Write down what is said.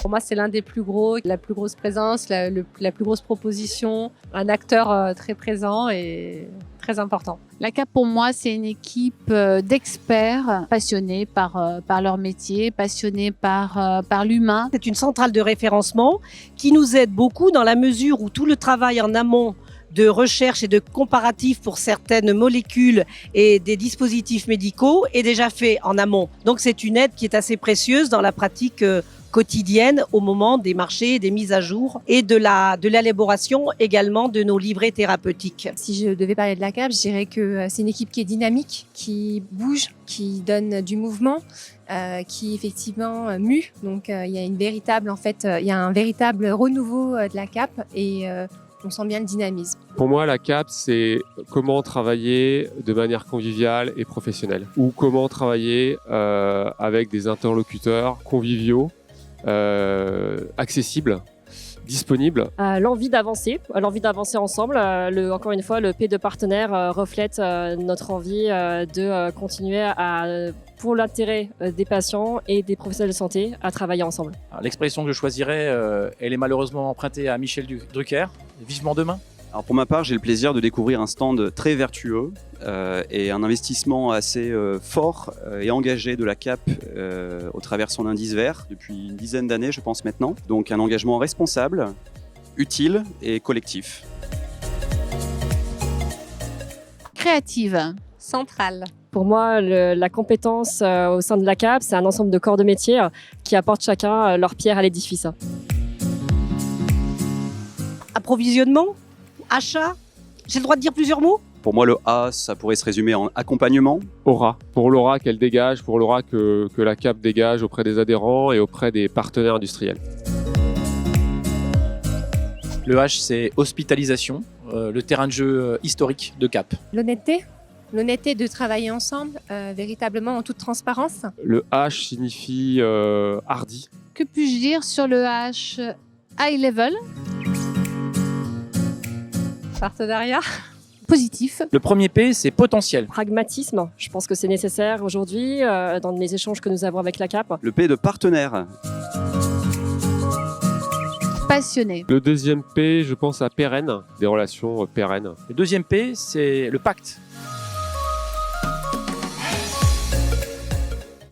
Pour moi, c'est l'un des plus gros, la plus grosse présence, la plus grosse proposition, un acteur très présent et très important. La CAP, pour moi, c'est une équipe d'experts passionnés par leur métier, passionnés par l'humain. C'est une centrale de référencement qui nous aide beaucoup dans la mesure où tout le travail en amont de recherche et de comparatif pour certaines molécules et des dispositifs médicaux est déjà fait en amont. Donc c'est une aide qui est assez précieuse dans la pratique quotidienne au moment des marchés, des mises à jour et de l'élaboration également de nos livrets thérapeutiques. Si je devais parler de la CAP, je dirais que c'est une équipe qui est dynamique, qui bouge, qui donne du mouvement, qui effectivement mue. Donc il y a un véritable renouveau de la CAP et on sent bien le dynamisme. Pour moi, la CAP, c'est comment travailler de manière conviviale et professionnelle. Ou comment travailler avec des interlocuteurs conviviaux, accessibles, disponibles. L'envie d'avancer ensemble. Encore une fois, le P de partenaire reflète notre envie de continuer pour l'intérêt des patients et des professionnels de santé, à travailler ensemble. Alors, l'expression que je choisirais, elle est malheureusement empruntée à Michel Drucker, Vivement demain. Alors pour ma part, j'ai le plaisir de découvrir un stand très vertueux et un investissement assez fort et engagé de la CAP au travers son indice vert depuis une dizaine d'années, je pense maintenant. Donc un engagement responsable, utile et collectif. Créative. Centrale. Pour moi, la compétence au sein de la CAP, c'est un ensemble de corps de métier qui apportent chacun leur pierre à l'édifice. Approvisionnement, achat, j'ai le droit de dire plusieurs mots ? Pour moi, le A, ça pourrait se résumer en accompagnement. Aura. Pour l'aura qu'elle dégage, pour l'aura que la CAP dégage auprès des adhérents et auprès des partenaires industriels. Le H, c'est hospitalisation, le terrain de jeu historique de CAP. L'honnêteté de travailler ensemble, véritablement en toute transparence. Le H signifie hardi. Que puis-je dire sur le H high level? Partenariat. Positif. Le premier P, c'est potentiel. Pragmatisme, je pense que c'est nécessaire aujourd'hui dans les échanges que nous avons avec la CAP. Le P de partenaire. Passionné. Le deuxième P, je pense à pérenne, des relations pérennes. Le deuxième P, c'est le pacte.